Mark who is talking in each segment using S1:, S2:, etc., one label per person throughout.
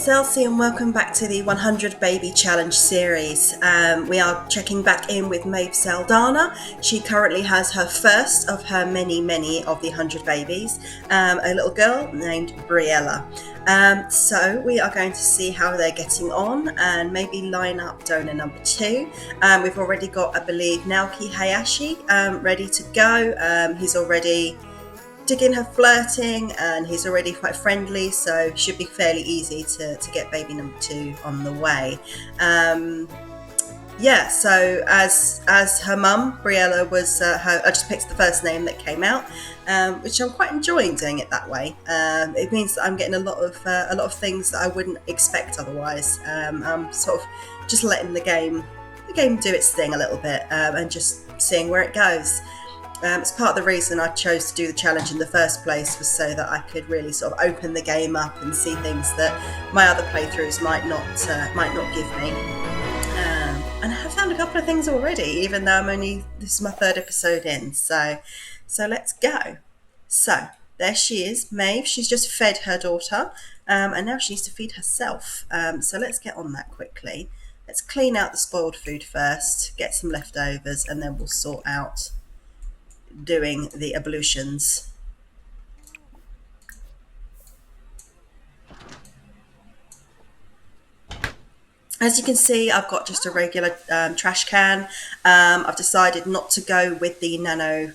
S1: it's Elsie and welcome back to the 100 Baby Challenge series. We are checking back in with Maeve Saldana. She currently has her first of her many of the 100 babies, a little girl named Briella. So we are going to see how they're getting on and maybe line up donor number 2. We've already got, I believe, Naoki Hayashi ready to go. He's already digging her flirting and he's already quite friendly, so should be fairly easy to get baby number 2 on the way. So as her mum, Briella was I just picked the first name that came out, which I'm quite enjoying doing it that way. It means that I'm getting a lot of things that I wouldn't expect otherwise. I'm sort of just letting the game do its thing a little bit, and just seeing where it goes. It's part of the reason I chose to do the challenge in the first place, was so that I could really sort of open the game up and see things that my other playthroughs might not give me. And I have found a couple of things already, even though this is my 3rd episode in. So let's go. So there she is, Maeve. She's just fed her daughter, and now she needs to feed herself. So let's get on that quickly. Let's clean out the spoiled food first, get some leftovers, and then we'll sort out doing the ablutions. As you can see, I've got just a regular trash can. I've decided not to go with the nano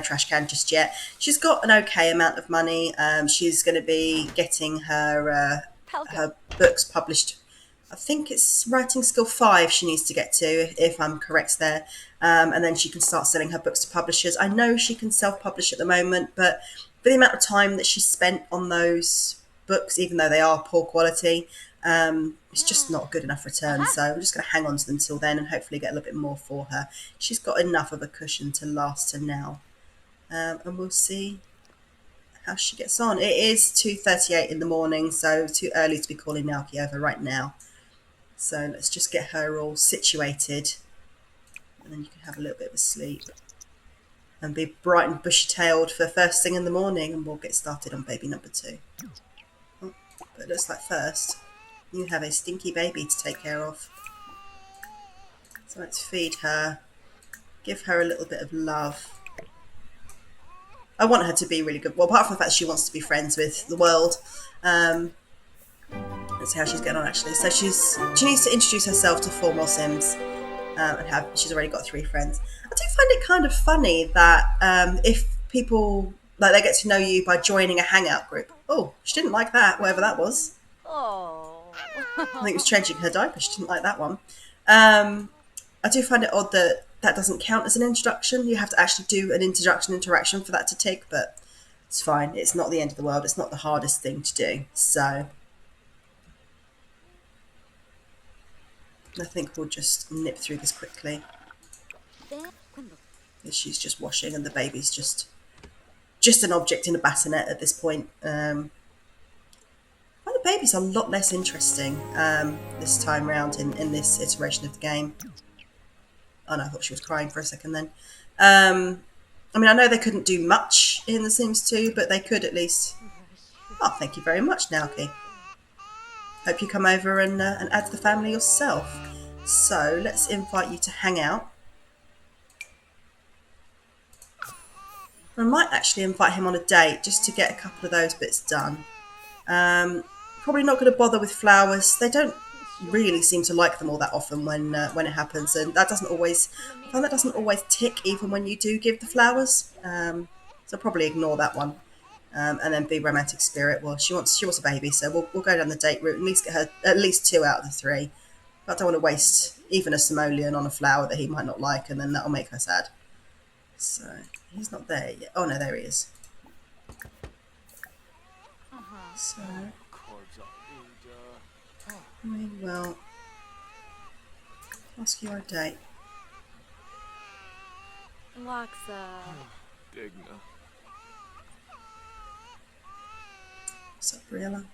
S1: trash can just yet. She's got an okay amount of money. She's going to be getting her books published. I think it's writing skill 5 she needs to get to, if I'm correct there. And then she can start selling her books to publishers. I know she can self-publish at the moment, but for the amount of time that she's spent on those books, even though they are poor quality, it's just not a good enough return. So I'm just going to hang on to them till then and hopefully get a little bit more for her. She's got enough of a cushion to last her now. And we'll see how she gets on. It is 2:38 in the morning, so too early to be calling Naoki over right now. So let's just get her all situated, and then you can have a little bit of a sleep and be bright and bushy-tailed for first thing in the morning, and we'll get started on baby number 2. Oh, but it looks like first you have a stinky baby to take care of. So let's feed her, give her a little bit of love. I want her to be really good. Well, apart from the fact that she wants to be friends with the world. Let's see how she's getting on, actually. So she needs to introduce herself to 4 more Sims, and she's already got 3 friends. I do find it kind of funny that if people, like, they get to know you by joining a hangout group. Oh, she didn't like that, whatever that was.
S2: Oh.
S1: I think it was changing her diaper. She didn't like that one. I do find it odd that doesn't count as an introduction. You have to actually do an interaction for that to tick, but it's fine. It's not the end of the world. It's not the hardest thing to do. So I think we'll just nip through this quickly. She's just washing and the baby's just an object in a bassinet at this point. Well, the baby's a lot less interesting this time round in this iteration of the game. Oh no, I thought she was crying for a second then. I mean, I know they couldn't do much in The Sims 2, but they could at least... Oh, thank you very much, Naoki. Hope you come over and add to the family yourself. So let's invite you to hang out. I might actually invite him on a date just to get a couple of those bits done. Probably not going to bother with flowers. They don't really seem to like them all that often when it happens, and I find that doesn't always tick even when you do give the flowers. So I'll probably ignore that one. And then be romantic spirit. Well, she wants a baby, so we'll go down the date route and at least get her at least 2 out of the 3. But I don't want to waste even a simoleon on a flower that he might not like, and then that'll make her sad. So he's not there yet. Oh no, there he is. So we will ask you a date. What's up, Briella?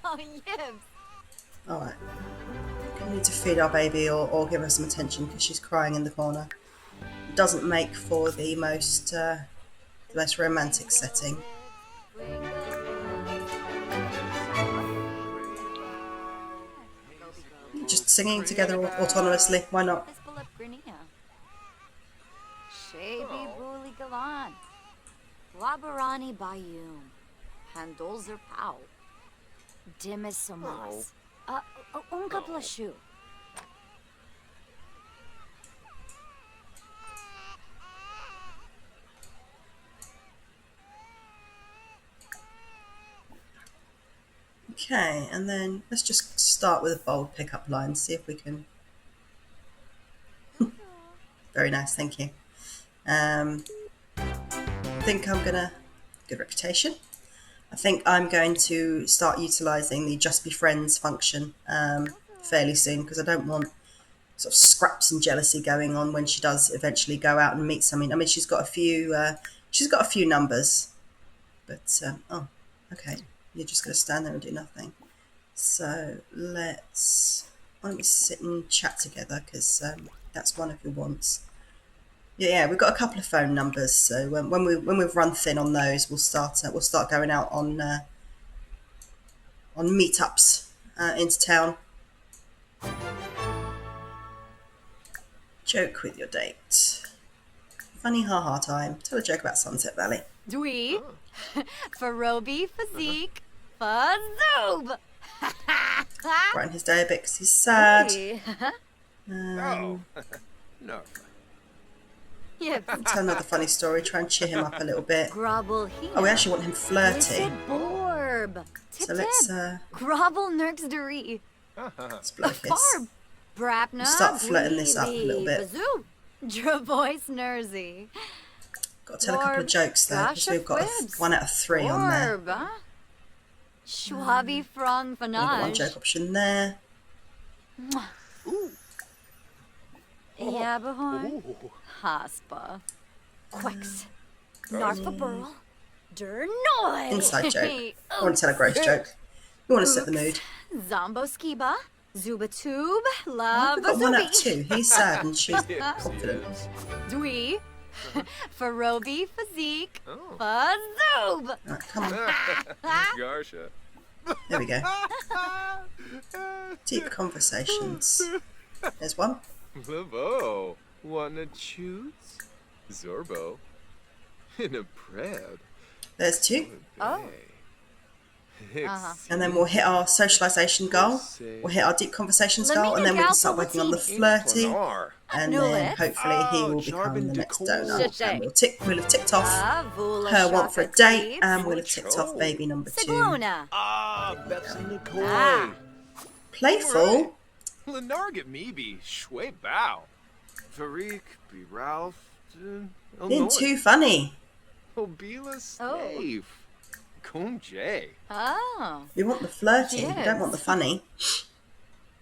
S2: Oh, yes.
S1: Alright. We need to feed our baby or give her some attention because she's crying in the corner. It doesn't make for the most romantic setting. singing together autonomously. Why not?
S2: Hispalip Grinia. Shabi Buli Galan. Labarani Bayum. Pandolzer Pau. Dimisamas. Unka Blashu.
S1: Okay, and then let's just start with a bold pickup line, see if we can. Very nice, thank you. I think I'm gonna. Good reputation. I think I'm going to start utilising the Just Be Friends function fairly soon because I don't want sort of scraps and jealousy going on when she does eventually go out and meet someone. I mean, she's got a few numbers, but oh, okay, you're just going to stand there and do nothing. So why don't we sit and chat together because that's one of your wants. Yeah, we've got a couple of phone numbers, so when we've run thin on those, we'll start going out on meetups into town. Joke with your date. Funny ha-ha time. Tell a joke about Sunset Valley.
S2: Dwee. Farobi Physique. Fazoob.
S1: Writing his day a bit because he's sad.
S3: No.
S2: Yep.
S1: Tell another funny story. Try and cheer him up a little bit.
S2: Grobble
S1: Oh, we actually want him flirty.
S2: Borb.
S1: So let's
S2: Grobble Nurksduri.
S1: blow a kiss.
S2: Barb. Brapna.
S1: Start flirting this up a little bit.
S2: Bazoo. Dravoice Nursey.
S1: Got to tell a couple of jokes there because we've got 1 out of 3 on there.
S2: Orb, huh? Schwabi Frong
S1: We've got one
S2: Fanage.
S1: joke option there.
S2: Yabahoy. Haspa. Quix. Narfa Burl. Dernoy.
S1: Inside joke. I want to tell a gross joke. We want to set the mood.
S2: Zombo Skiba. Zubatube.
S1: We've
S2: Lava
S1: got 1 out of
S2: Zubi.
S1: 2. He's sad and she's confident.
S2: Dwee. Farobi Physique. Fazoob.
S1: Right, come on.
S3: Garsha.
S1: There we go. Deep conversations. There's one.
S3: Lavo. Wanna choose? Zorbo. In a preb.
S1: There's 2.
S2: Oh.
S1: And then we'll hit our socialisation goal. We'll hit our deep conversations goal, and then we can start working on the flirty. And then hopefully he will become the next donor. And we'll have ticked off her want for a date, and we'll have ticked off baby number 2.
S2: Sigluna.
S3: Betsy Nicole.
S2: Ah.
S1: Playful.
S3: Lenarget Meebe. Shwe Bow. Farik. Be Ralph.
S1: Being too funny.
S3: Obila Stave. Coon J.
S2: Oh.
S1: We want the flirty. We
S2: Yes.
S1: don't want the funny.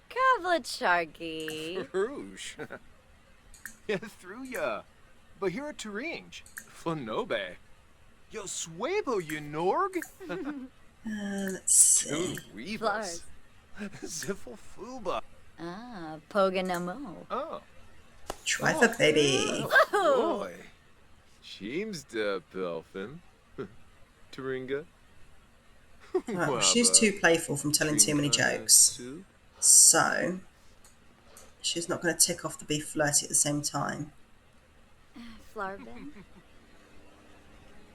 S2: Goblet Sharky.
S3: Rouge. Yeah, through ya. But here at Turinge. Flanobe. Yo, Swabo, you Norg.
S1: Let's see.
S3: Two Reavas.
S2: Flowers.
S3: Ziffle Fuba.
S2: Ah, Poganamo.
S3: Oh.
S1: Try for baby.
S3: Boy. Seems the Belfin. Turinga.
S1: Right, well, she's too playful from telling too many jokes. So, she's not going to tick off the be flirty at the same time.
S2: Flower bin.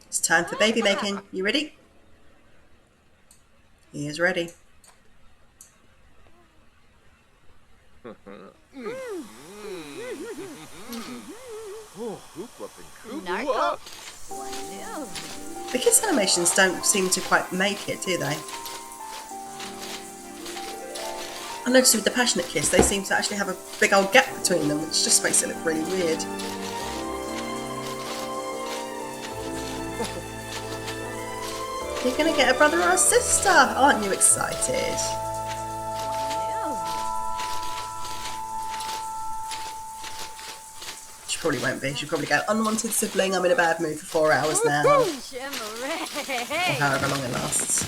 S1: It's time for baby making. You ready? He is ready.
S3: Oh, hoop up and
S2: Narco.
S1: The kids' animations don't seem to quite make it, do they? I noticed with the Passionate Kiss, they seem to actually have a big old gap between them, which just makes it look really weird. You're going to get a brother or a sister, aren't you excited? She probably won't be. She'll probably go, unwanted sibling, I'm in a bad mood for 4 hours now. Or however long it lasts.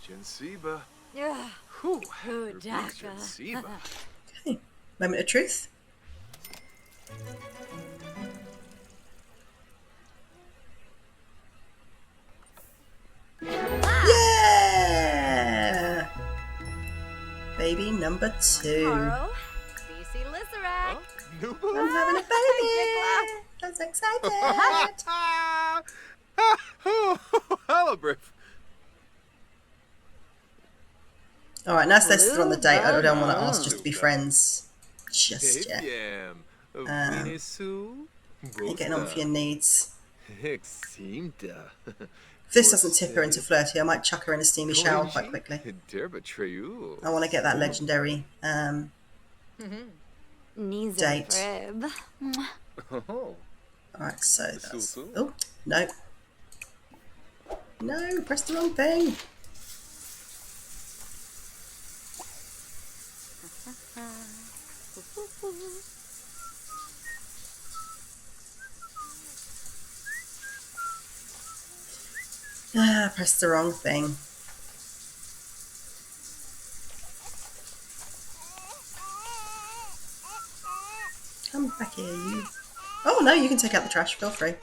S3: Gensiba.
S2: Yeah.
S3: Whew.
S2: Daka.
S3: Gensiba.
S1: Okay, moment of truth. baby number 2.
S2: Carl, BC Lisserac.
S3: Huh? Nubu?
S1: I'm having a baby. I'm so excited.
S3: Halabriff.
S1: All right, now let's sit on the date. I don't want to ask
S2: Blue
S1: just to be friends just yet.
S3: Yam.
S1: How
S3: Vinisu.
S1: you getting on with your needs?
S3: Eximta.
S1: If this doesn't tip her into flirty, I might chuck her in a steamy shower quite quickly. I want to get that legendary
S2: Knees
S1: Date.
S2: Rib.
S3: Oh.
S1: all right, so that's...
S3: Su-su.
S1: Oh, no. No, press the wrong thing. Press the wrong thing. Come back here, you. Oh, no, you can take out the trash. Feel free.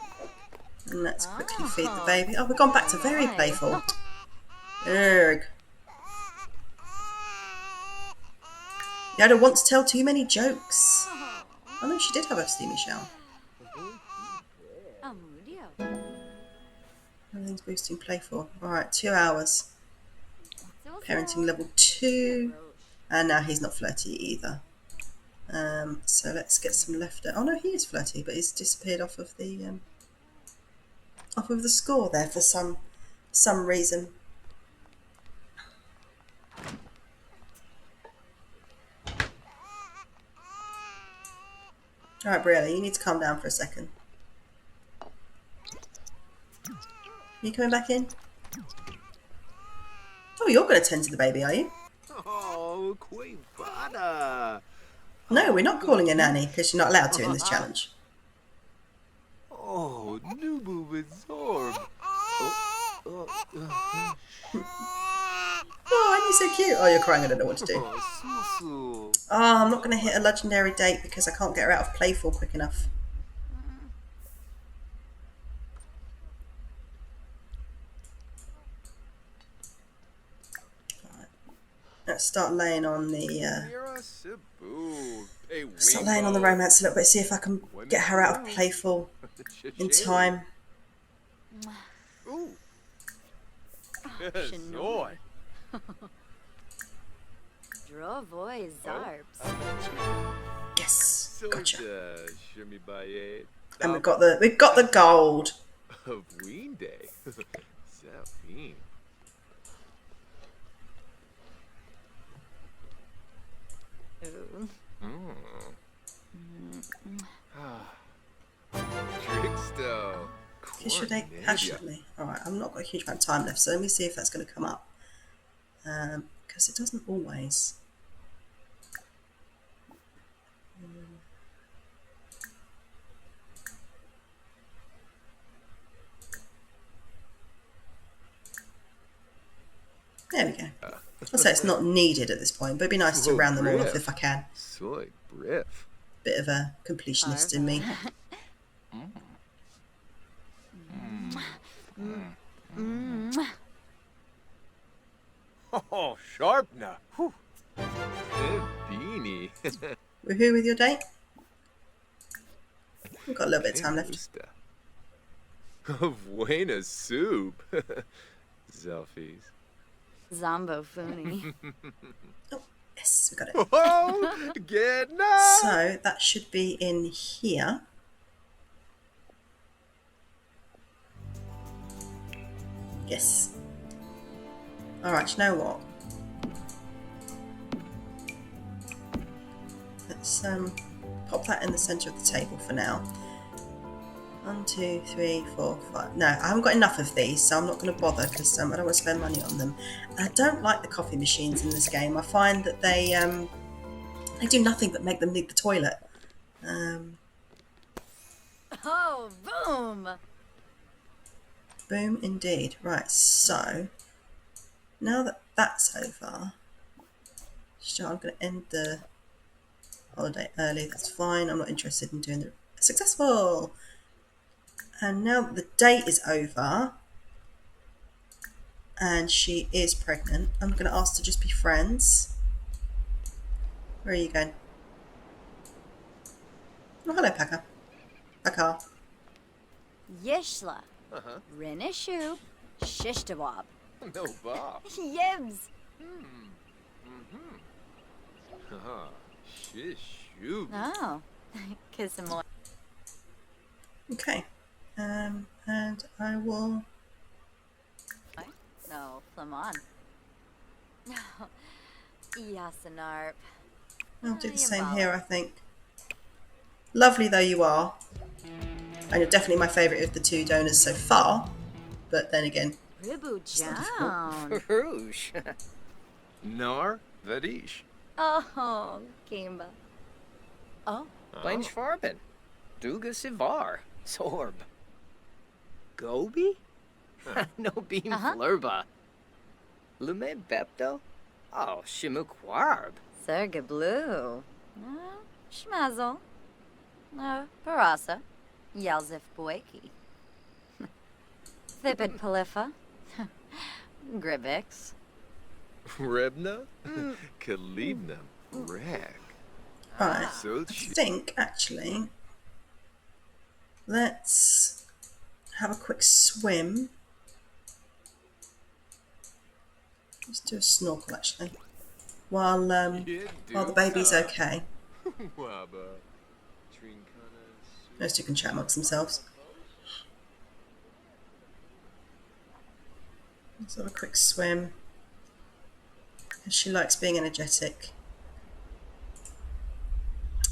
S1: And let's quickly feed the baby. Oh, we've gone back to very playful. Urgh. Yoda wants to tell too many jokes. Oh, no, she did have a steamy shower.
S2: Amudio.
S1: Everything's boosting playful. Alright, 2 hours. Parenting level 2. And now he's not flirty either. So let's get some left. Oh no, he is flirty, but he's disappeared off of the score there for some reason. Alright, Briella, you need to calm down for a second. You coming back in? Oh, you're going to tend to the baby, are you?
S3: Oh, Quavada.
S1: No, we're not calling a nanny because you're not allowed to in this challenge.
S3: Oh, Nubu Bizorb.
S1: Oh, aren't you so cute? Oh, you're crying, I don't know what to do.
S3: Oh, Susu.
S1: Oh, I'm not going to hit a legendary date because I can't get her out of playful quick enough. Right. Let's start laying on the
S3: Mira Cebu. Hey,
S1: start laying on the romance a little bit. See if I can get her out of playful in time.
S3: Ooh.
S2: Shinoy.
S3: Soy.
S2: Drovoy Zarps.
S1: Yes, gotcha.
S3: Soda, Shimmy Baye.
S1: And we've got the gold.
S3: Of Ween Day. Zafine.
S2: Ooh.
S3: Tricksto.
S1: Kiss your date passionately. Alright, I've not got a huge amount of time left, so let me see if that's going to come up. Because it doesn't always. There we go. I'd say it's not needed at this point, but it'd be nice to round them all off if I can.
S3: Soy briff.
S1: Bit of a completionist in me.
S3: Oh, sharpna. Whew. Beanie.
S1: Woohoo with your date? We've got a little bit of time left.
S3: Buena soup. Selfies.
S2: Zombo Foony.
S1: Oh, yes, we got it.
S3: Oh, get now.
S1: So that should be in here. Yes. Alright, you know what? Let's pop that in the centre of the table for now. 1, 2, 3, 4, 5. No, I haven't got enough of these, so I'm not going to bother because I don't want to spend money on them. And I don't like the coffee machines in this game. I find that they do nothing but make them need the toilet.
S2: Oh, boom!
S1: Boom, indeed. Right, so now that that's over, sure, I'm going to end the holiday early. That's fine. I'm not interested in doing the successful. And now that the date is over and she is pregnant, I'm going to ask to just be friends. Where are you going? Oh, hello, Packer. Packer.
S2: Yishla.
S3: Uh-huh.
S2: Rinishu. Shishtawab.
S3: No Bob.
S2: Yibs.
S3: Haha. Shishu.
S2: Oh. Kiss him more.
S1: Okay. And I will...
S2: No, Flamon. No. Yasinarp.
S1: I'll do the
S2: you
S1: same
S2: bother.
S1: here, I think. Lovely though you are. And you're definitely my favourite of the two donors so far. But then again,
S2: Ribu
S1: not
S2: Jown.
S4: Rouge.
S3: Nar Vadish.
S2: Oh, Kimba. Oh,
S4: Plain Schwarben. Duga Sivar. Sorb. Gobi? No beam flurba. Lume Bepto? Oh, Shimukwarb.
S2: Serga Blue. Schmazel. Parasa. Yalzif Boeki. Thipid Palifa. Gribix.
S3: Rebna? Kalibna. Rag.
S1: right.
S3: So
S1: I think, actually, let's have a quick swim. Let's do a snorkel, actually, while the baby's okay. Those two can chat amongst themselves. Let's have a quick swim. She likes being energetic.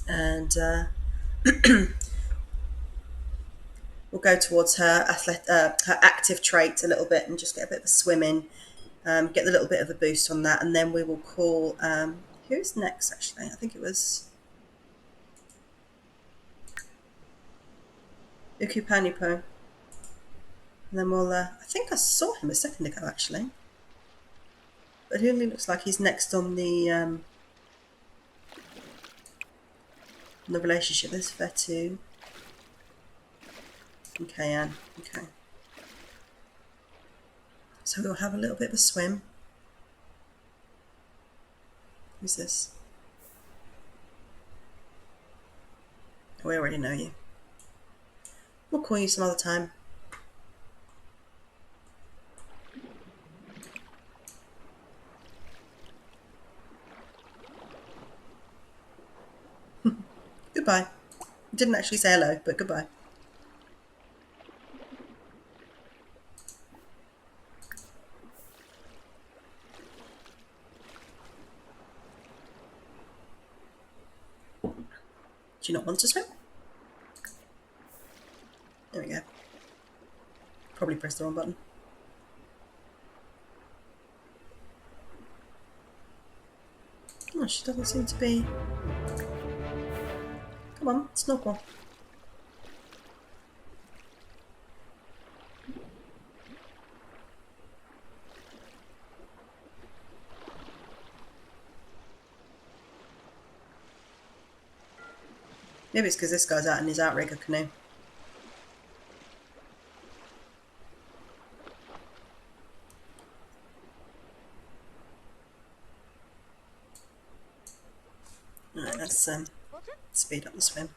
S1: And we'll go towards her her active trait a little bit and just get a bit of a swim in. Get a little bit of a boost on that, and then we will call... who's next, actually? I think it was... Ukupanipo. And then we'll... I think I saw him a second ago, actually. But he only looks like he's next on the relationship. There's Fetu. Okay, Anne. Okay. So we'll have a little bit of a swim. Who's this? We already know you. We'll call you some other time. Goodbye. Didn't actually say hello, but goodbye. Do you not want to swim? There we go. Probably pressed the wrong button. Oh, she doesn't seem to be... Come on, snorkel. Maybe it's because this guy's out in his outrigger canoe. Alright, let's speed up the swim.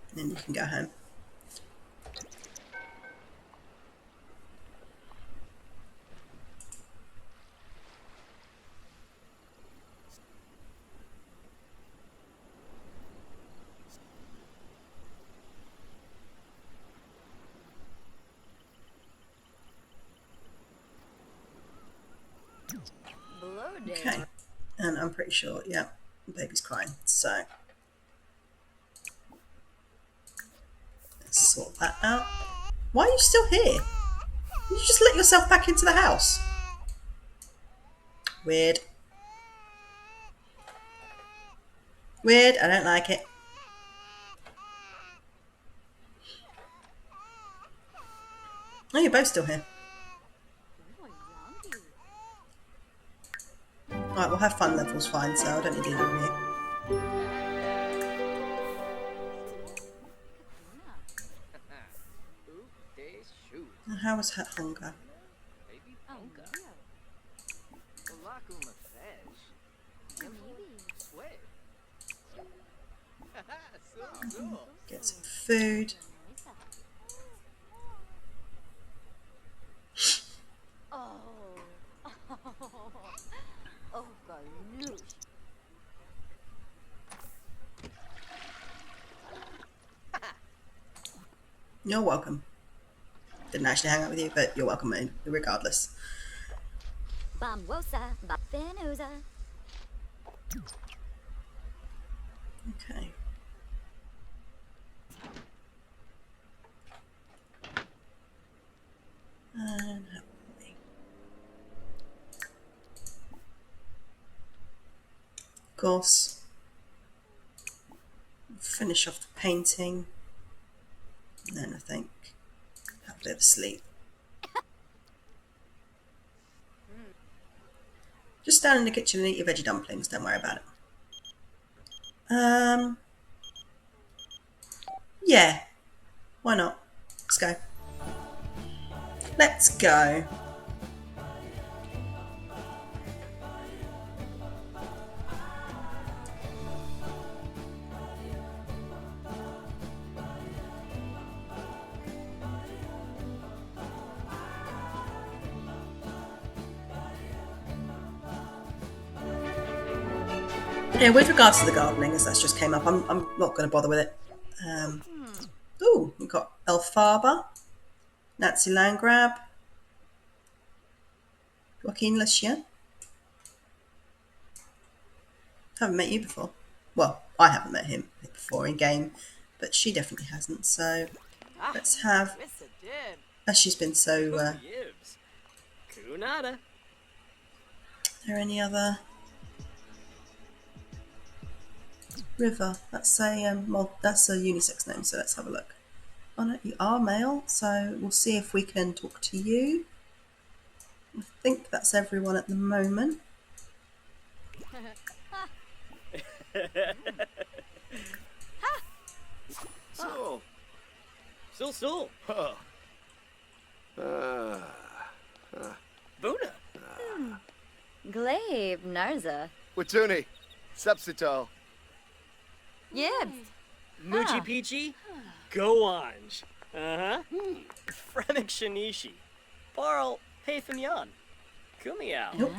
S1: And then you can go home. Okay, and I'm pretty sure, yeah, the baby's crying, so let's sort that out. Why are you still here? You just let yourself back into the house. Weird. Weird, I don't like it. Oh, you're both still here. Alright, we'll have fun levels fine, so I don't need to do with you. How How was her hunger?
S4: Baby Ponka. Balakuma Fej. Sway. So cool.
S1: Get some food.
S2: Oh. Oh, galoosh.
S1: You're welcome. Didn't actually hang out with you, but you're welcome regardless.
S2: Bamwosa, bafenusa.
S1: Okay. And of course, finish off the painting. And then I think have a bit of a sleep. Just stand in the kitchen and eat your veggie dumplings. Don't worry about it. Yeah. Why not? Let's go. Let's go. Yeah, with regards to the gardening, as that's just came up, I'm not going to bother with it. We've got Elphaba, Nancy Landgrab, Joaquin Lucia. Haven't met you before. Well, I haven't met him before in game, but she definitely hasn't. So let's have, as she's been so.
S4: Yibs. Kunada.
S1: Are there any other? River. That's a that's a unisex name. So let's have a look. Oh no, you are male. So we'll see if we can talk to you. I think that's everyone at the moment.
S4: So.
S3: Huh.
S4: Buna.
S2: Glaive, Narza.
S3: Watuni. Subsitol.
S2: Yibs.
S4: Muji Peachy. Goanj. Fremik Shinishi. Barl Payfanyan. Kumiao.
S1: Nope.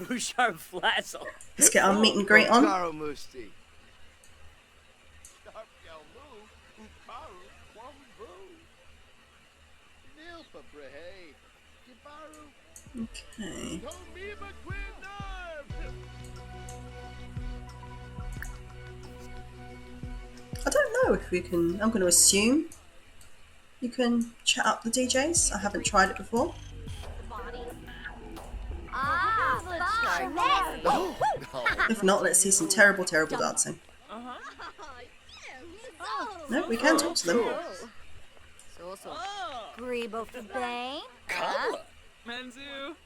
S4: Bouchard Flazzle.
S1: Let's get our meet and greet on.
S3: Karo Musti.
S1: Okay. I don't know if we can. I'm going to assume you can chat up the DJs. I haven't tried it before. If not, let's see some terrible, terrible dancing. No, we can talk to them.
S2: Grebo for Bane.
S5: Manzu.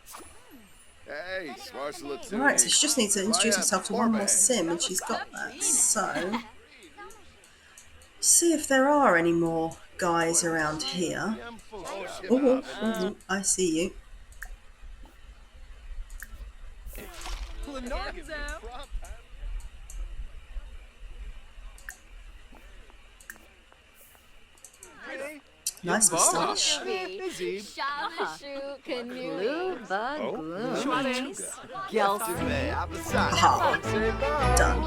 S3: Hey, Smarsala too.
S1: Alright, so she just needs to introduce herself to one more sim, and she's got that. So, see if there are any more guys around here. Oh, I see you. Nice moustache.
S2: Glue, bug, glue.
S1: Aha. Done.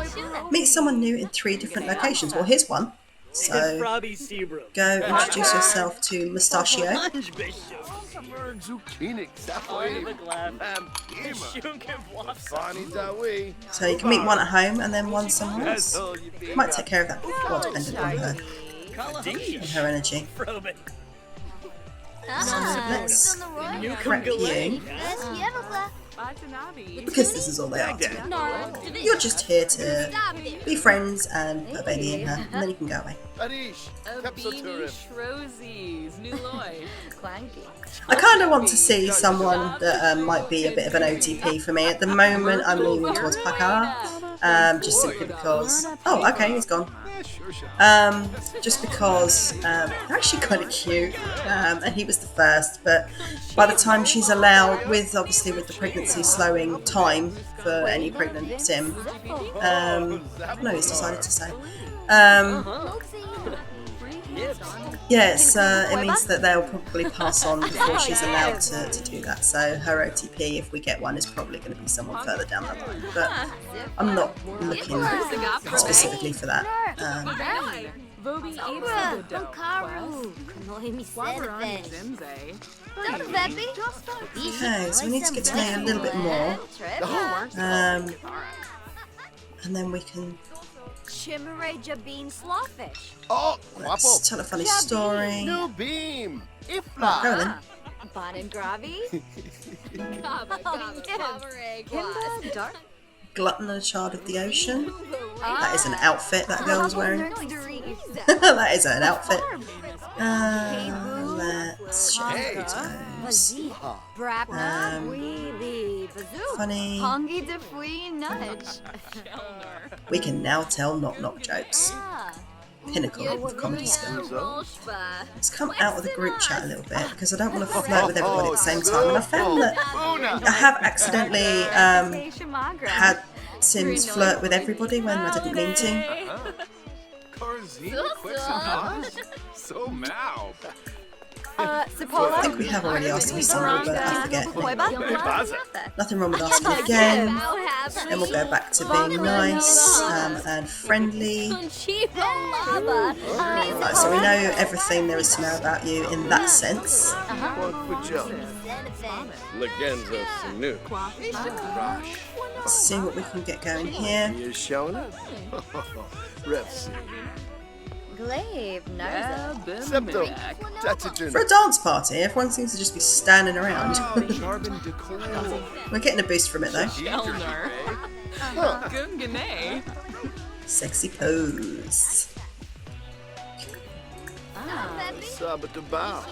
S1: Meet someone new in 3 different locations. Well, here's one. So,
S4: Frobby Seabrook.
S1: go introduce yourself to Mustachio.
S4: Lunge Bishop.
S3: Zucchini. Bonnie Dawi.
S1: So you can meet one at home and then one somewhere else. Might take care of that. Well, dependent on her energy.
S4: Frobin.
S1: Let's
S4: Newcomb
S1: prep you,
S4: Galay.
S1: because this is all they are to me. You're just here to be friends and put a baby in her, and then you can go away.
S3: Arish. Kepsoturim.
S5: Shrosies. New Lloyd.
S2: Clanky.
S1: I kind of want to see someone that might be a bit of an OTP for me. At the moment, I'm leaning towards Pakar. just simply because. Oh, okay, he's gone. Just because they're actually kind of cute, and he was the first. But by the time she's allowed, obviously with the pregnancy slowing time for any pregnant sim, no, he's decided to say. Yes, it means that they'll probably pass on before she's allowed to do that. So her OTP, if we get one, is probably going to be someone further down the line. But I'm not looking specifically for that.
S5: Vobi
S2: Sombra,
S5: Ipsa
S2: Bukaru, Konoimi
S5: Wabarani
S2: Senfe.
S5: Zimze.
S1: Okay, so we need to get to know you a little bit more, and then we can
S2: Chimere Jabin Slawfish.
S3: Oh,
S1: let's
S3: guapo.
S1: tell a funny story.
S3: New beam.
S1: Go
S3: Ifla.
S1: then.
S2: Bonin Gravi.
S5: Kimba Dark.
S1: Glutton and a child of the ocean. That is an outfit that girl was wearing.
S2: Hey,
S1: That is an outfit. Let's show photos.
S2: Brapna, Weeby, Bazoo.
S1: Funny.
S2: Hongi Defui Nudge.
S1: We can now tell knock-knock jokes. Pinnacle of comedy skill. Let's come out of the group chat a little bit because I don't want to flirt with everybody at the same time. And I found that I have accidentally had Sims flirt with everybody when I didn't mean to.
S3: Corzine, quick some So Mao.
S1: I think we have already asked to be single, but I forget. Nothing wrong with asking again. Then we'll go back to being nice and friendly. Right, so we know everything there is to know about you in that sense.
S6: Legenza Sanu.
S1: Let's see what we can get going here.
S6: You showing it? Refs.
S2: Glaive, Narza.
S6: Septo. Tatijin.
S1: For a dance party, everyone seems to just be standing around. We're getting a boost from it though.
S5: Elner. Gungane.
S1: Sexy pose.
S6: Sabatabao.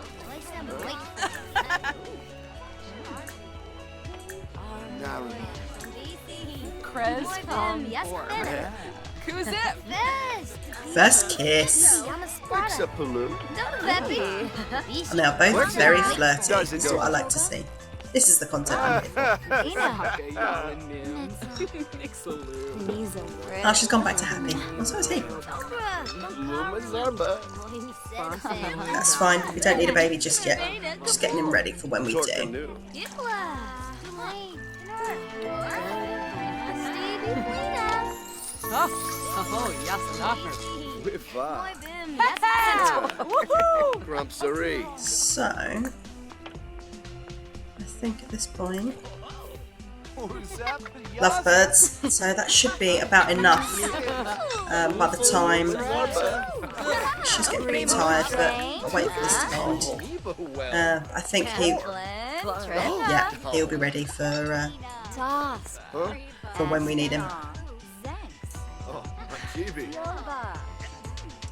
S5: Krez Kong Orb. Kuzip.
S1: First kiss.
S6: Xapaloo.
S1: And they are both very flirty. This is what I like to see. This is the content I'm here for. Oh, she's gone back to happy. Well, so is he. That's fine. We don't need a baby just yet. Just getting him ready for when we do.
S5: Yasanaka.
S6: Grumpsary.
S1: So, I think at this point, lovebirds. So that should be about enough by the time. She's getting pretty tired, but I'll wait for this to end. I think he'll be ready for when we need him.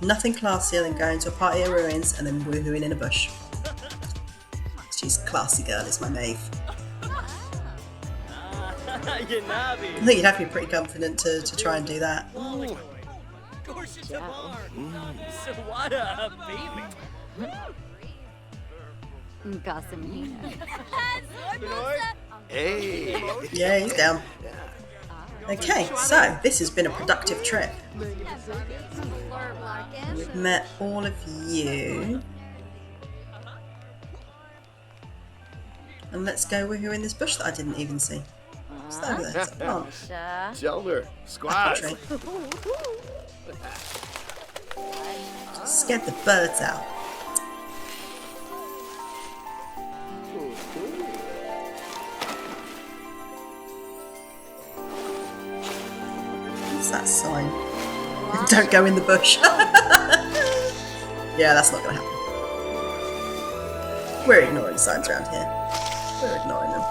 S1: Nothing classier than going to a party of ruins and then woohooing in a bush. She's a classy girl, is my Maeve. I think you'd have to be pretty confident to try and do that.
S6: Hey.
S1: Yeah, he's down. Okay, so this has been a productive trip. We've met all of you. And let's go woohoo in this bush that I didn't even see. What's that over there? It's a plant.
S6: Shoulder. Squad.
S1: Tree. Scared the birds out. What's that sign? Don't go in the bush. Yeah, that's not going to happen. We're ignoring signs around here. We're ignoring them.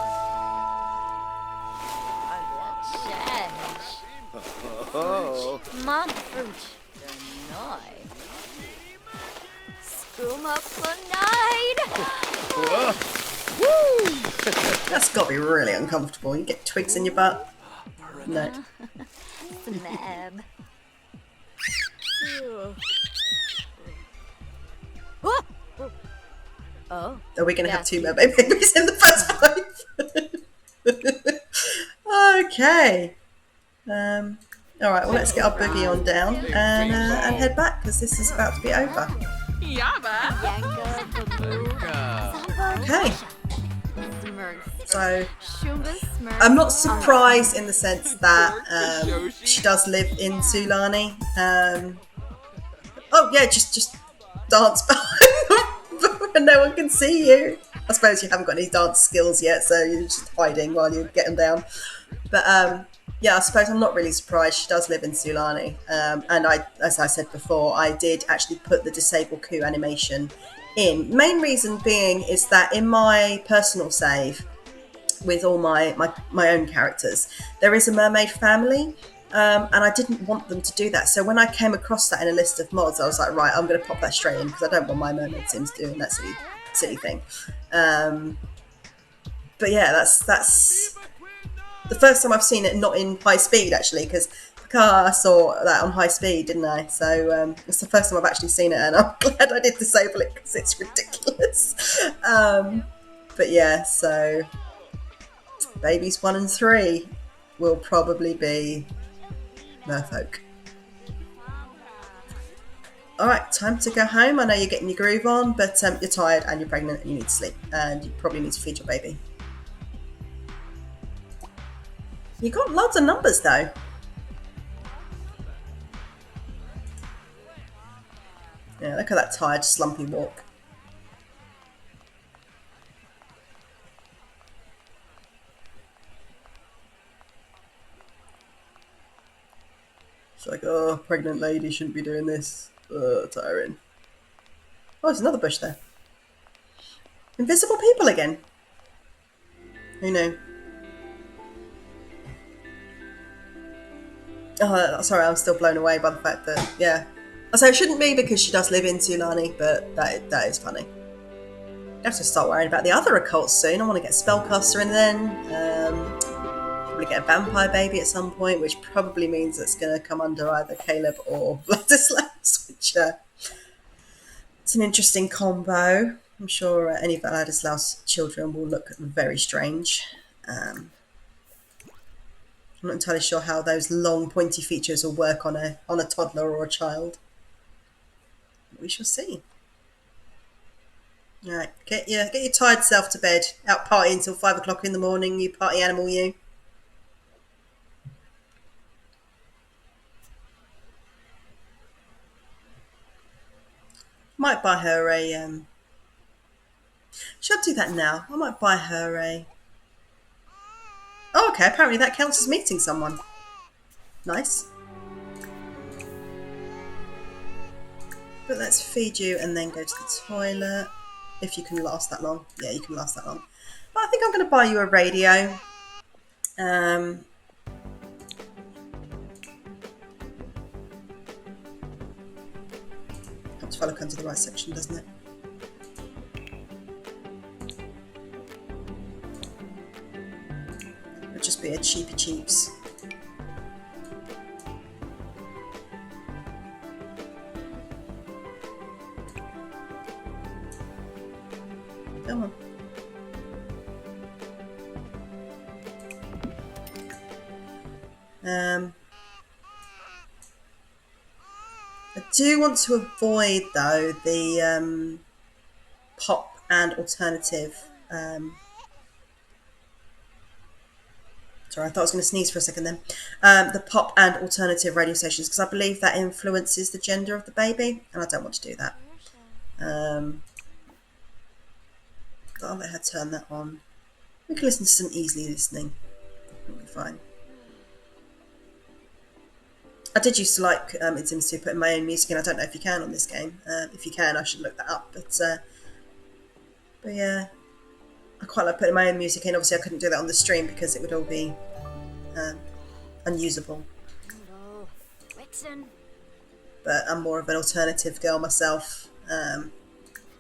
S6: Oh.
S2: Monk fruit. Denied. Skooma Planide.
S1: That's got to be really uncomfortable. You get twigs in your butt. No.
S2: Meb. Oh.
S1: Are we going to
S2: Yeah.
S1: have 2 mermaid babies in the first 5? Okay. All right, well, let's get our boogie on down and head back because this is about to be over.
S5: Yabba.
S2: Yanka, Babu, Samba,
S1: Okay.
S2: Smurf.
S1: So
S2: Shumba, Smurf.
S1: I'm not surprised in the sense that she does live in Sulani. Oh yeah, just dance behind and no one can see you. I suppose you haven't got any dance skills yet, so you're just hiding while you get them down. But yeah, I suppose I'm not really surprised. She does live in Sulani, and as I said before, I did actually put the disable coup animation in. Main reason being is that in my personal save, with all my own characters, there is a mermaid family, and I didn't want them to do that. So when I came across that in a list of mods, I was like, right, I'm going to pop that straight in because I don't want my mermaid sims doing that silly thing. But yeah, that's the first time I've seen it not in high speed actually, because I saw that on high speed, didn't I? So it's the first time I've actually seen it, and I'm glad I did disable it because it's ridiculous. But yeah, so babies 1 and 3 will probably be merfolk. All right, time to go home. I know you're getting your groove on, but you're tired and you're pregnant and you need to sleep, and you probably need to feed your baby. You got lots of numbers though. Yeah, look at that tired, slumpy walk. It's like, oh, pregnant lady shouldn't be doing this. Tiring. Oh, there's another bush there. Invisible people again. Who knew? Oh, sorry, I'm still blown away by the fact that, yeah. I say it shouldn't be because she does live in Sulani, but that is funny. I have to start worrying about the other occults soon. I want to get a spellcaster in then. Probably get a vampire baby at some point, which probably means it's going to come under either Caleb or Vladislaus, which it's an interesting combo. I'm sure any Vladislaus children will look very strange. I'm not entirely sure how those long pointy features will work on a toddler or a child. We shall see. All right, get your tired self to bed. Out partying until 5 o'clock in the morning. You party animal, you. Might buy her a. Should I do that now? I might buy her a. Oh, okay. Apparently that counts as meeting someone. Nice. But let's feed you and then go to the toilet. If you can last that long. Yeah, you can last that long. But I think I'm going to buy you a radio. Helps if I look under the right section, doesn't it? It'll just be a cheapy cheaps. Come on. I do want to avoid though the pop and alternative. Sorry, I thought I was going to sneeze for a second then. The pop and alternative radio stations, because I believe that influences the gender of the baby, and I don't want to do that. I'll let her turn that on. We can listen to some easily listening. It'll be fine. I did used to like It's Sims 2 putting my own music in. I don't know if you can on this game. If you can, I should look that up. But yeah, I quite like putting my own music in. Obviously, I couldn't do that on the stream because it would all be unusable. But I'm more of an alternative girl myself.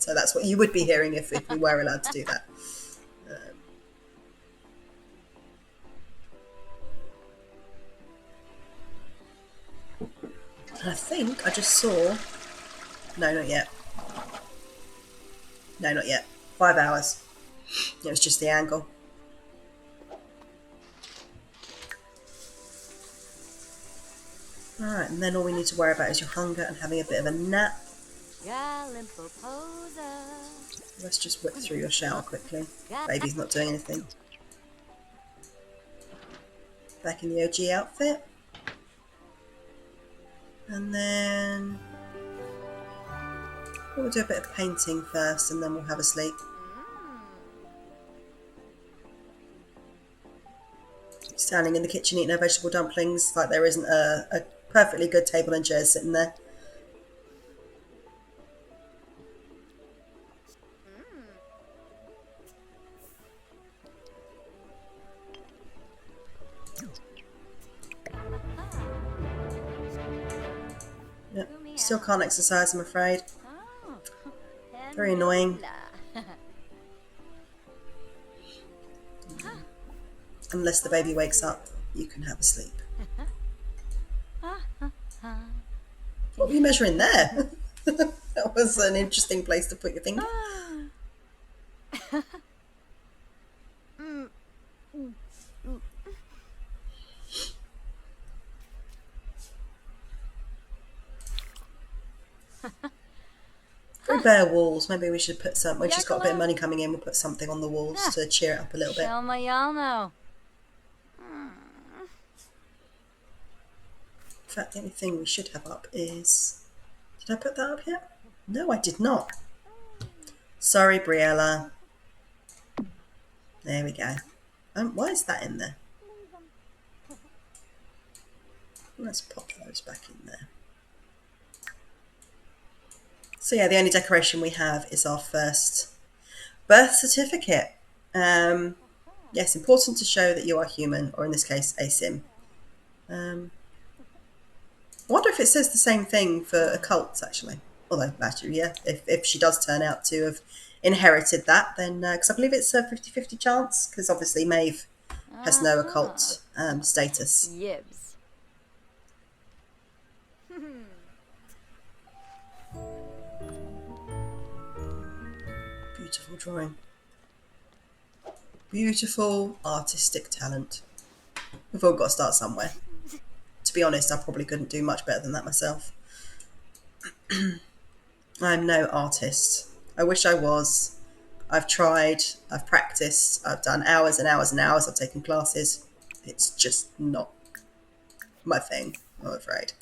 S1: So that's what you would be hearing if we were allowed to do that. And I think I just saw... No, not yet. No, not yet. 5 hours. It was just the angle. Alright, and then all we need to worry about is your hunger and having a bit of a nap. Let's just whip through your shower quickly. Baby's not doing anything. Back in the OG outfit. And then... we'll do a bit of painting first and then we'll have a sleep. Standing in the kitchen eating her vegetable dumplings like there isn't a perfectly good table and chairs sitting there. Yep. Still can't exercise, I'm afraid. Very annoying. Unless the baby wakes up, you can have a sleep. What were you measuring there? That was an interesting place to put your finger. Very bare walls. Maybe we should put some, when she's got a bit of money coming in, we'll put something on the walls to cheer it up a little bit. In fact, the only thing we should have up is... Did I put that up yet? No, I did not. Sorry, Briella. There we go. Why is that in there? Let's pop those back in there. So yeah, the only decoration we have is our first birth certificate. Yes, important to show that you are human, or in this case, a sim. I wonder if it says the same thing for occults, actually. Although, actually, yeah, if she does turn out to have inherited that, then, because I believe it's a 50-50 chance, because obviously Maeve has no occult status.
S2: Yibs.
S1: Beautiful drawing. Beautiful artistic talent. We've all got to start somewhere. To be honest, I probably couldn't do much better than that myself. I'm no artist. I wish I was. I've tried, I've practiced, I've done hours and hours and hours, I've taken classes. It's just not my thing, I'm afraid.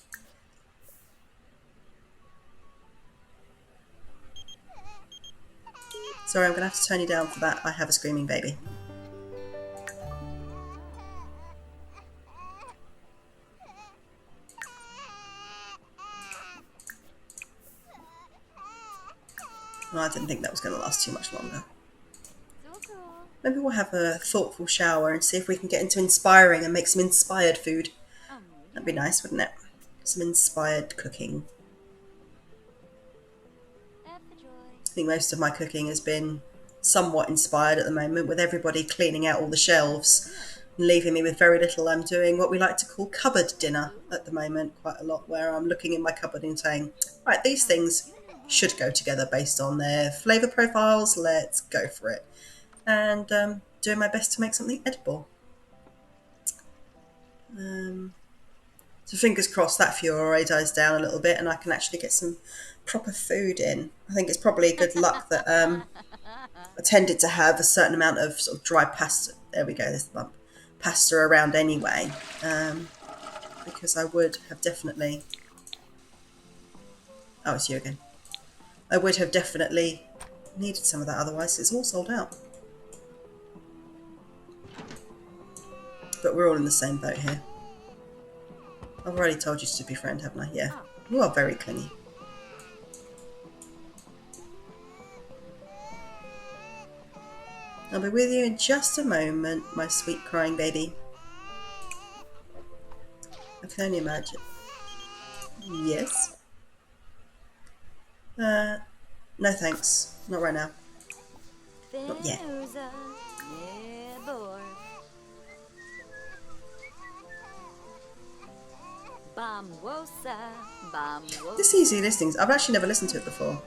S1: Sorry, I'm going to have to turn you down for that. I have a screaming baby. Well, I didn't think that was going to last too much longer. Maybe we'll have a thoughtful shower and see if we can get into inspiring and make some inspired food. That'd be nice, wouldn't it? Some inspired cooking. I think most of my cooking has been somewhat inspired at the moment, with everybody cleaning out all the shelves and leaving me with very little. I'm doing what we like to call cupboard dinner at the moment quite a lot, where I'm looking in my cupboard and saying, right, these things should go together based on their flavour profiles, let's go for it. And doing my best to make something edible. So fingers crossed that furore dies down a little bit and I can actually get some proper food in. I think it's probably good luck that I tended to have a certain amount of sort of dry pasta. There we go, there's the bump. Pasta around anyway, because I would have definitely... Oh, it's you again. I would have definitely needed some of that, otherwise it's all sold out. But we're all in the same boat here. I've already told you to be friend, haven't I? Yeah. You are very clingy. I'll be with you in just a moment, my sweet crying baby. I can only imagine. Yes. No thanks. Not right now. Not yet. This Easy Listings, I've actually never listened to it before,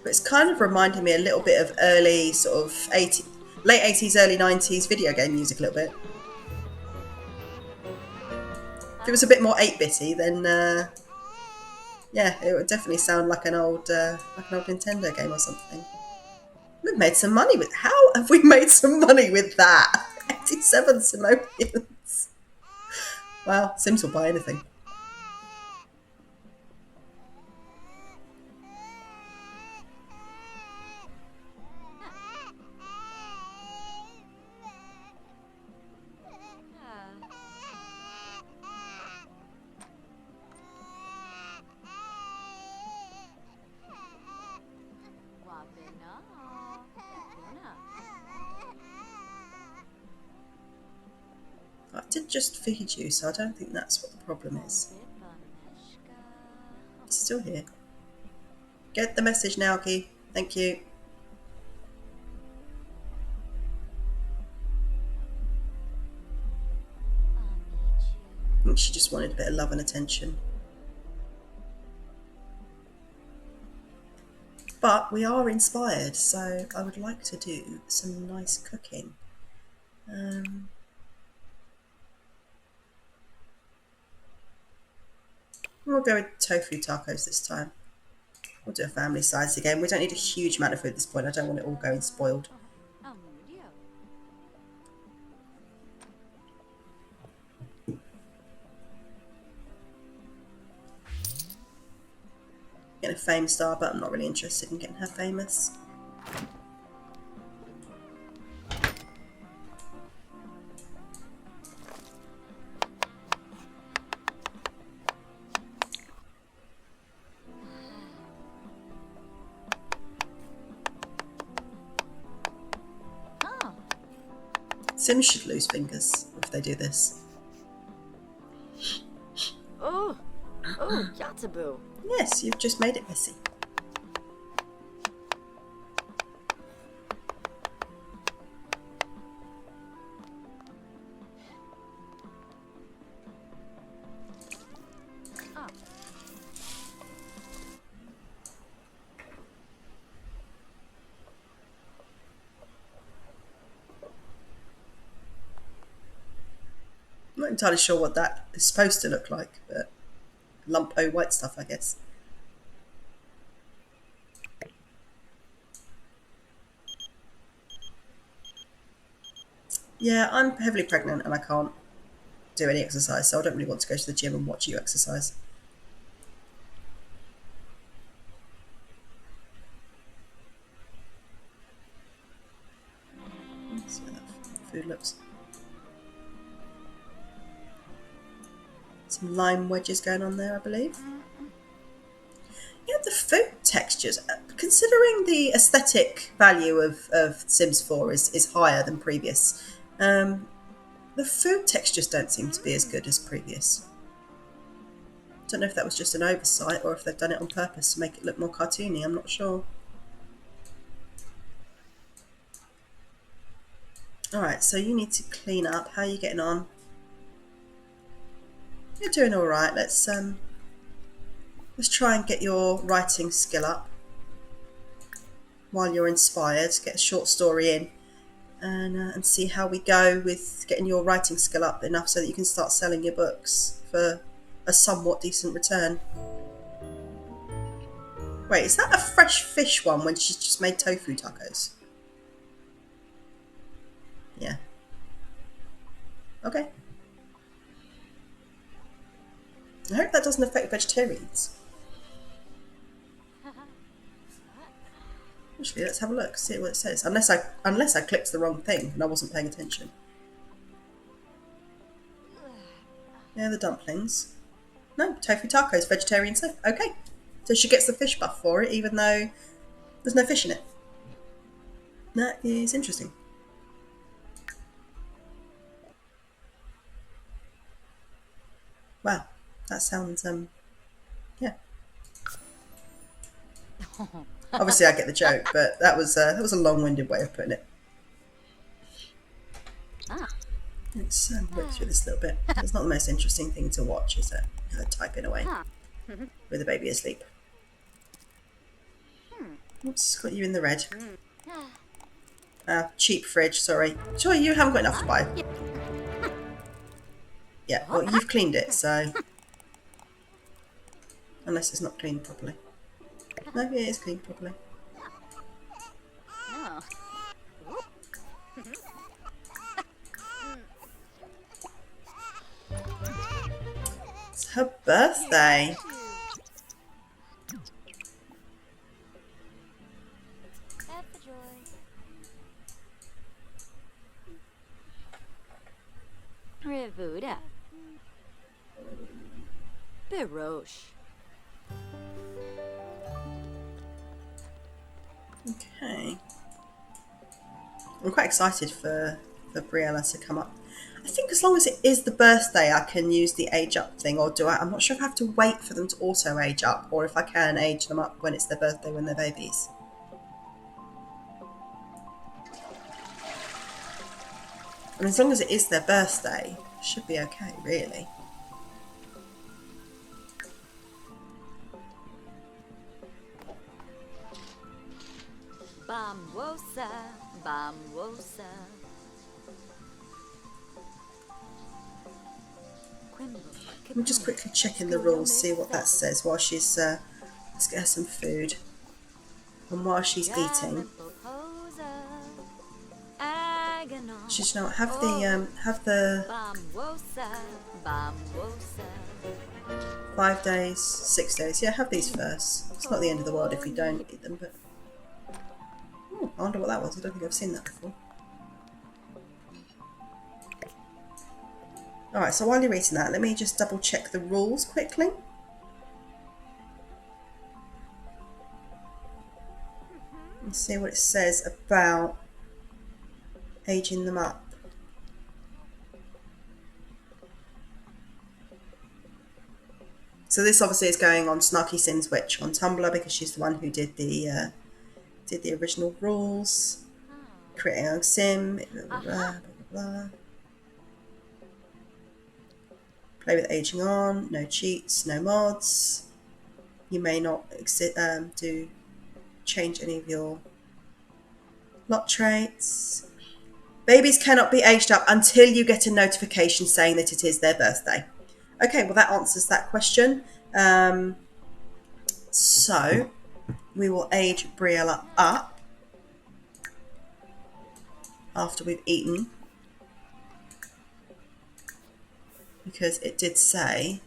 S1: but it's kind of reminding me a little bit of early sort of late 80s, early 90s video game music a little bit. If it was a bit more 8-bitty, then yeah, it would definitely sound like an old Nintendo game or something. We've made some money with. How have we made some money with that? 87 simoleons. Well, Sims will buy anything. I did just feed you, so I don't think that's what the problem is. It's still here. Get the message, Naoki. Thank you. I think she just wanted a bit of love and attention. But we are inspired, so I would like to do some nice cooking. We'll go with tofu tacos this time. We'll do a family size again. We don't need a huge amount of food at this point. I don't want it all going spoiled. Getting a fame star, but I'm not really interested in getting her famous. Sims should lose fingers if they do this.
S2: Oh, Yatabu.
S1: Yes, you've just made it messy. I'm not entirely sure what that is supposed to look like, but lump o white stuff, I guess. Yeah, I'm heavily pregnant and I can't do any exercise, so I don't really want to go to the gym and watch you exercise. Let's see how that food looks. Some lime wedges going on there, I believe. Yeah, the food textures, considering the aesthetic value of Sims 4 is higher than previous, the food textures don't seem to be as good as previous. Don't know if that was just an oversight or if they've done it on purpose to make it look more cartoony, I'm not sure. Alright, so you need to clean up. How are you getting on? You're doing alright. Let's try and get your writing skill up while you're inspired. Get a short story in and see how we go with getting your writing skill up enough so that you can start selling your books for a somewhat decent return. Wait, is that a fresh fish one when she's just made tofu tacos? Yeah. Okay. I hope that doesn't affect vegetarians. Actually, let's have a look, see what it says. Unless I clicked the wrong thing and I wasn't paying attention. Yeah, the dumplings. No, tofu tacos, vegetarian safe. Okay. So she gets the fish buff for it, even though there's no fish in it. That is interesting. Wow, that sounds, yeah. Obviously I get the joke, but that was a long-winded way of putting it. Let's whip through this a little bit. It's not the most interesting thing to watch, is it? Typing away with the baby asleep. Oops, got you in the red. Cheap fridge, sorry. Sure, you haven't got enough to buy. Yeah, well, you've cleaned it, so... Unless it's not cleaned properly. Maybe it is cleaned properly.
S5: No.
S1: It's her birthday.
S5: Revuda. Beroche.
S1: Okay. I'm quite excited for Briella to come up. I think as long as it is the birthday, I can use the age up thing, or do I? I'm not sure if I have to wait for them to auto age up, or if I can age them up when it's their birthday when they're babies. And as long as it is their birthday, it should be okay, really.
S5: Bamwosa. Bamwosa.
S1: I'm just quickly checking the rules, see what that says while she's, let's get her some food. And while she's eating, she should not have the 5 days, 6 days. Yeah, have these first. It's not the end of the world if you don't eat them, but... Ooh, I wonder what that was. I don't think I've seen that before. Alright, so while you're eating that, let me just double check the rules quickly. And see what it says about aging them up. So this obviously is going on Snarky Sims Witch on Tumblr because she's the one who did the original rules. Creating a sim, blah, blah, blah, blah, blah. Play with aging on, no cheats, no mods. You may not change any of your lot traits. Babies cannot be aged up until you get a notification saying that it is their birthday. Okay, well that answers that question. So we will age Briella up after we've eaten, because it did say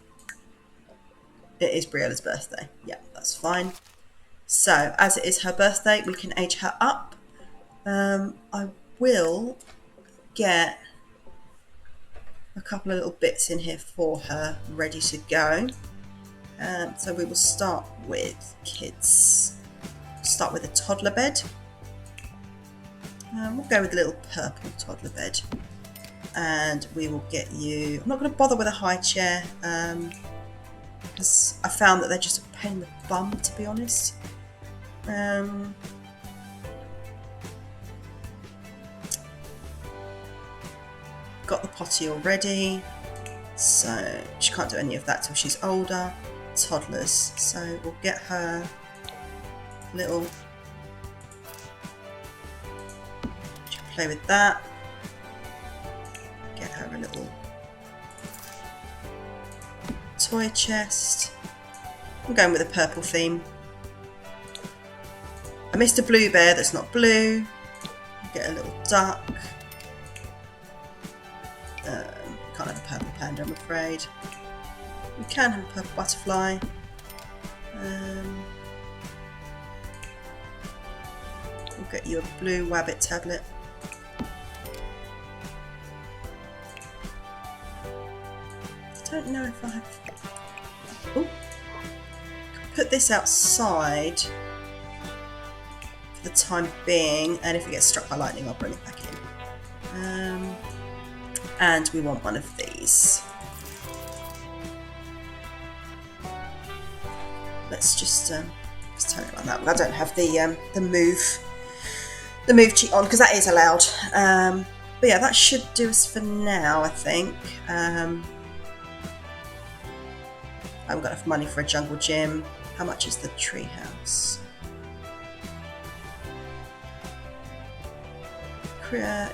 S1: it is Briella's birthday. Yeah, that's fine. So as it is her birthday, we can age her up. I will get a couple of little bits in here for her ready to go. So we will start with kids. Start with a toddler bed. We'll go with a little purple toddler bed. And we will get you... I'm not going to bother with a high chair, because I found that they're just a pain in the bum, to be honest. Got the potty already, so she can't do any of that till she's older. Toddlers, so we'll get her little... She can play with that. Get her a little toy chest. I'm going with a purple theme. I missed a blue bear that's not blue. Get a little duck. Can't have a purple panda, I'm afraid. We can have a purple butterfly. We'll get you a blue wabbit tablet. I don't know if I have... Oh, put this outside for the time being, and if it gets struck by lightning I'll bring it back in. And we want one of these. Let's just turn it like that. I don't have the move cheat on because that is allowed. But yeah, that should do us for now, I think. I haven't got enough money for a jungle gym. How much is the treehouse?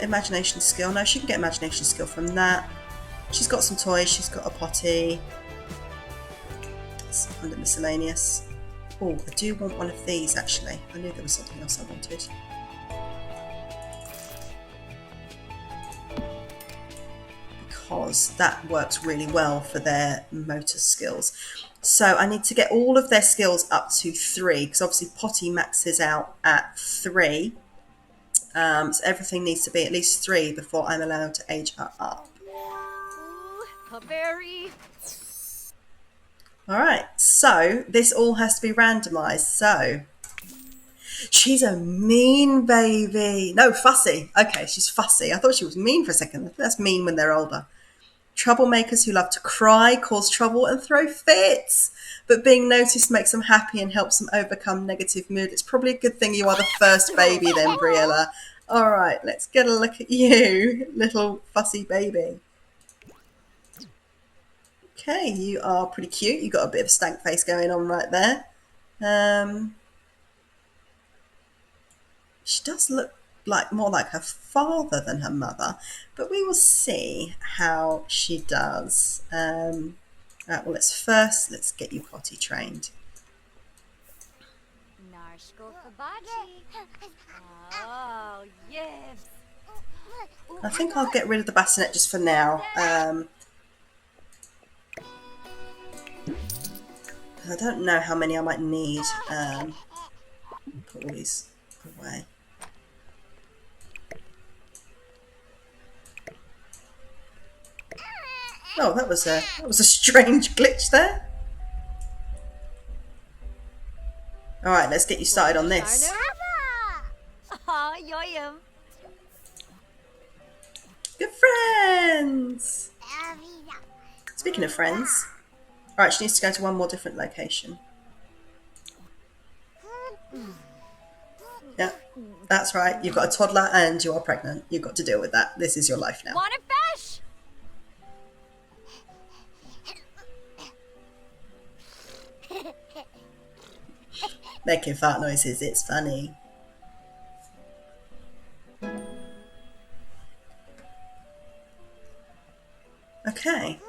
S1: Imagination skill. No, she can get imagination skill from that. She's got some toys. She's got a potty. It's under miscellaneous. Oh, I do want one of these actually. I knew there was something else I wanted. Because that works really well for their motor skills. So I need to get all of their skills up to 3, because obviously potty maxes out at 3. So everything needs to be at least 3 before I'm allowed to age her up.
S5: Ooh, a berry.
S1: Alright, so this all has to be randomised. So she's a mean baby. No, fussy. Okay, she's fussy. I thought she was mean for a second. I think that's mean when they're older. Troublemakers who love to cry, cause trouble and throw fits. But being noticed makes them happy and helps them overcome negative mood. It's probably a good thing you are the first baby then, Briella. All right, let's get a look at you, little fussy baby. Okay, you are pretty cute. You've got a bit of a stank face going on right there. She does look like more like her father than her mother, but we will see how she does. Right, well, let's get you potty trained.
S5: Narshko Fabachi. Oh, yes.
S1: I think I'll get rid of the bassinet just for now. I don't know how many I might need. Put all these away. Oh, that was a strange glitch there. All right, let's get you started on this.
S5: Oh, yoyum.
S1: Good friends. Speaking of friends, all right, she needs to go to one more different location. Yeah, that's right. You've got a toddler and you are pregnant. You've got to deal with that. This is your life now.
S5: Want a fish?
S1: Making fart noises, it's funny. Okay,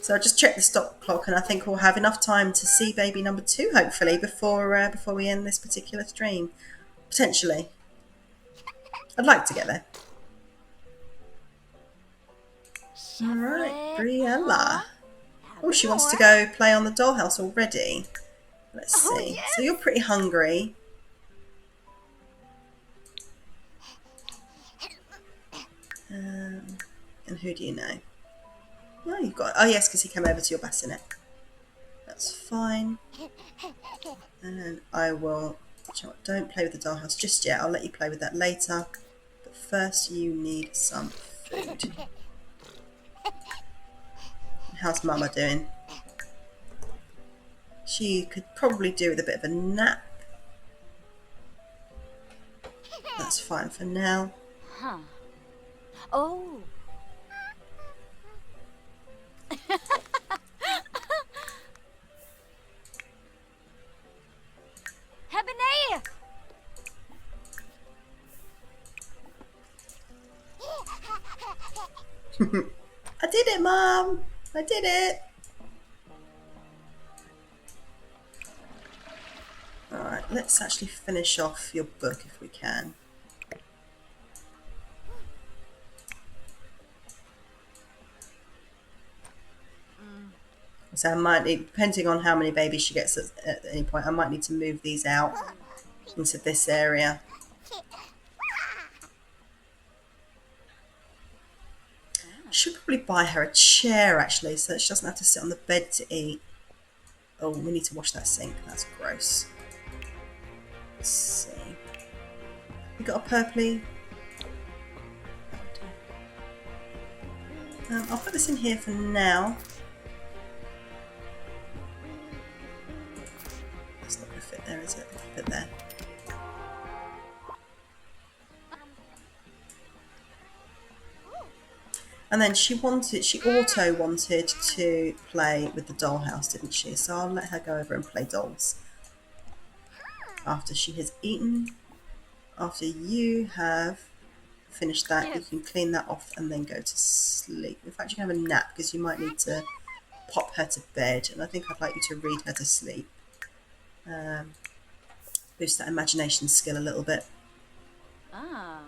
S1: so I just checked the stop clock and I think we'll have enough time to see baby number 2, hopefully, before we end this particular stream. Potentially. I'd like to get there. Alright, Briella. Oh, she wants to go play on the dollhouse already. Let's see. So you're pretty hungry. And who do you know? Oh, you've got. Oh, yes, because he came over to your bassinet. That's fine. And I will. Don't play with the dollhouse just yet. I'll let you play with that later. But first, you need some food. How's Mama doing? She could probably do with a bit of a nap. That's fine for now.
S5: Huh. Oh. Hebenei!
S1: I did it, Mum! I did it! Alright, let's actually finish off your book if we can. So I might need, depending on how many babies she gets at any point, I might need to move these out into this area. I should probably buy her a chair actually, so that she doesn't have to sit on the bed to eat. Oh, we need to wash that sink. That's gross. Let's see. We got a purpley. I'll put this in here for now. That's not going to fit there, is it? Fit there. And then she auto wanted to play with the dollhouse, didn't she? So I'll let her go over and play dolls. After she has eaten, after you have finished that, you can clean that off and then go to sleep. In fact, you can have a nap because you might need to pop her to bed. And I think I'd like you to read her to sleep. Boost that imagination skill a little bit.
S5: Ah.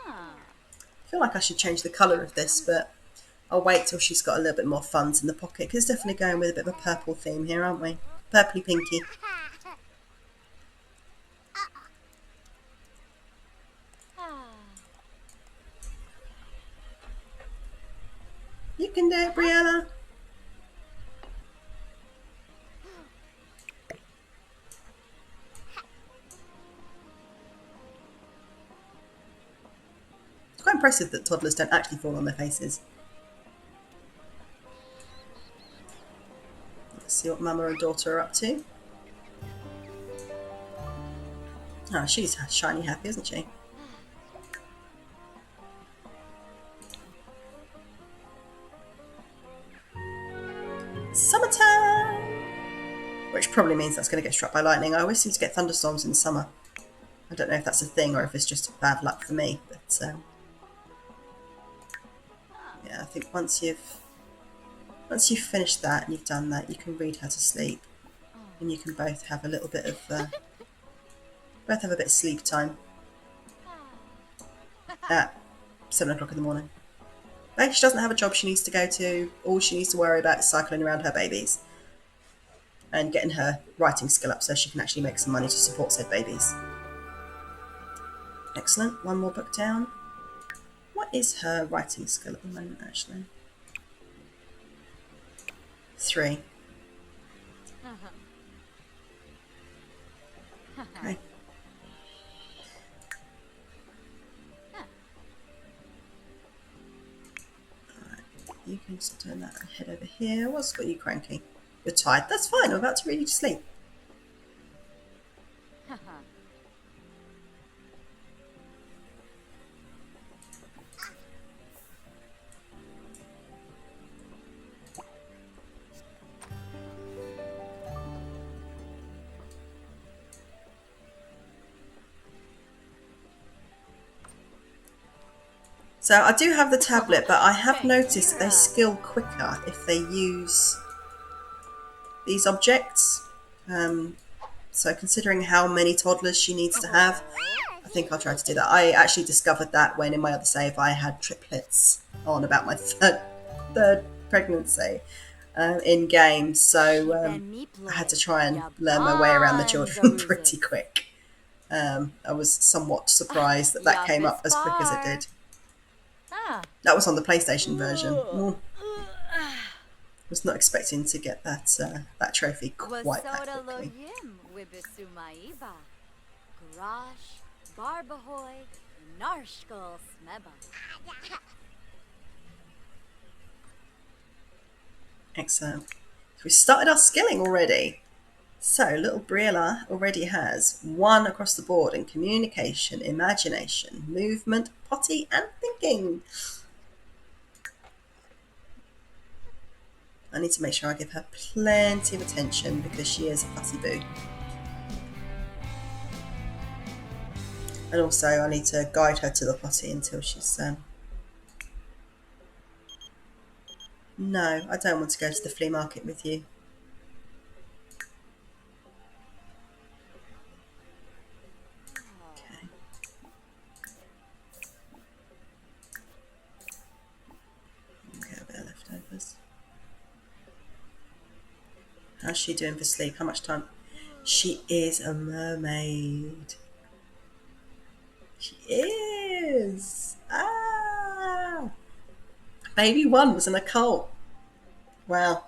S1: I feel like I should change the colour of this, but I'll wait till she's got a little bit more funds in the pocket, because it's definitely going with a bit of a purple theme here, aren't we? Purpley pinky. You can do it, Briella. It's quite impressive that toddlers don't actually fall on their faces. Let's see what Mama and daughter are up to. Oh, she's shiny happy, isn't she? Summertime! Which probably means that's going to get struck by lightning. I always seem to get thunderstorms in summer. I don't know if that's a thing or if it's just bad luck for me, but yeah, I think once you've finished that and you've done that, you can read her to sleep, and you can both have a little bit of sleep time at 7 o'clock in the morning. Like, she doesn't have a job she needs to go to. All she needs to worry about is cycling around her babies and getting her writing skill up so she can actually make some money to support said babies. Excellent. One more book down. What is her writing skill at the moment, actually? 3. Okay. Alright, you can just turn that and head over here. What's got you cranky? You're tired. That's fine. I'm about to read you to sleep. So I do have the tablet, but I have noticed that they skill quicker if they use these objects. So considering how many toddlers she needs to have, I think I'll try to do that. I actually discovered that when in my other save I had triplets on about my third pregnancy in game. So I had to try and learn my way around the children pretty quick. I was somewhat surprised that that came up as quick as it did. That was on the PlayStation version. Was not expecting to get that that trophy quite that quickly. Excellent. So we started our skilling already. So little Briella already has 1 across the board in communication, imagination, movement, potty, and thinking. I need to make sure I give her plenty of attention because she is a fussy boo. And also I need to guide her to the potty until she's... No, I don't want to go to the flea market with you. Okay. Get a bit of leftovers. How's she doing for sleep? How much time? She is a mermaid. She is. Ah! Baby 1 was in a cult. Wow.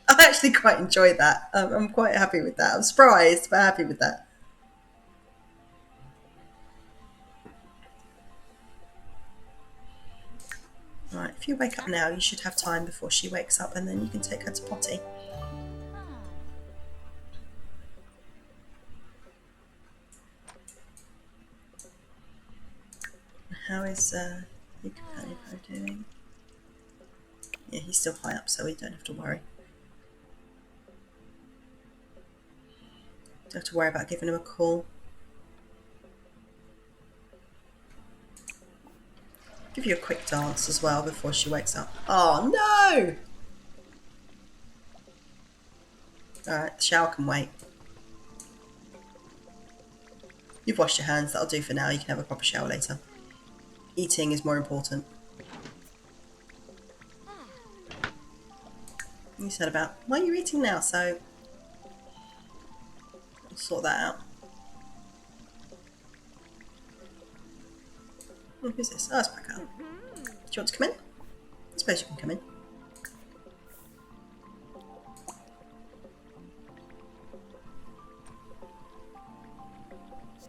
S1: I actually quite enjoyed that. I'm quite happy with that. I'm surprised, but happy with that. Right, If you wake up now, you should have time before she wakes up, and then you can take her to potty. How is your companion doing? Yeah, he's still high up, so we don't have to worry. Don't have to worry about giving him a call. Give you a quick dance as well before she wakes up. Oh no! Alright, the shower can wait. You've washed your hands, that'll do for now. You can have a proper shower later. Eating is more important. You said about, why are you eating now? So, we'll sort that out. Oh, who's this? Oh, it's Becca. Do you want to come in? I suppose you can come in.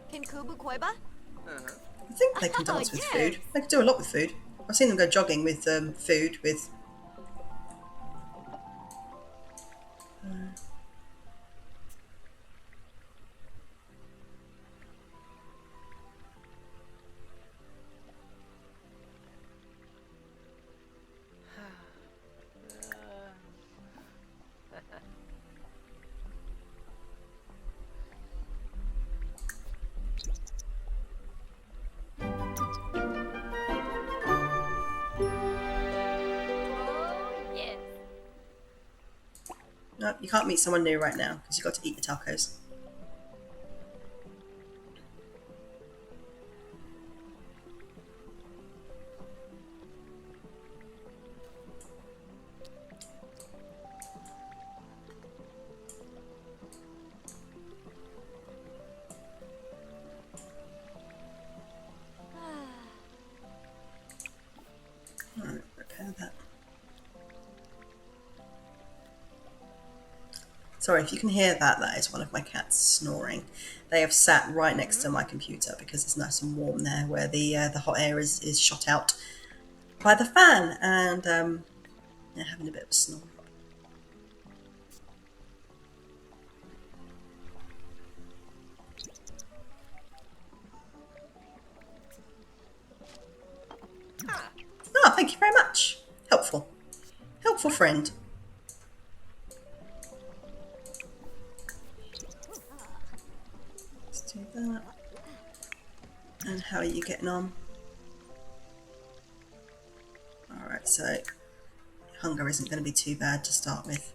S2: Can Kubu Koiba?
S1: I think they can dance with food. They can do a lot with food. I've seen them go jogging with food, with...
S2: Yes.
S1: No, you can't meet someone new right now because you've got to eat your tacos. Alright, repair that. Sorry, if you can hear that, that is one of my cats snoring. They have sat right next to my computer because it's nice and warm there, where the hot air is shot out by the fan, and they're having a bit of a snore. Oh, thank you very much. Helpful. Helpful friend. Let's do that. And how are you getting on? Alright, so hunger isn't going to be too bad to start with.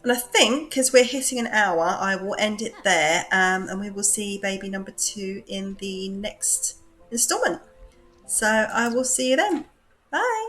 S1: And I think, because we're hitting an hour, I will end it there, and we will see baby number 2 in the next instalment. So I will see you then. Bye.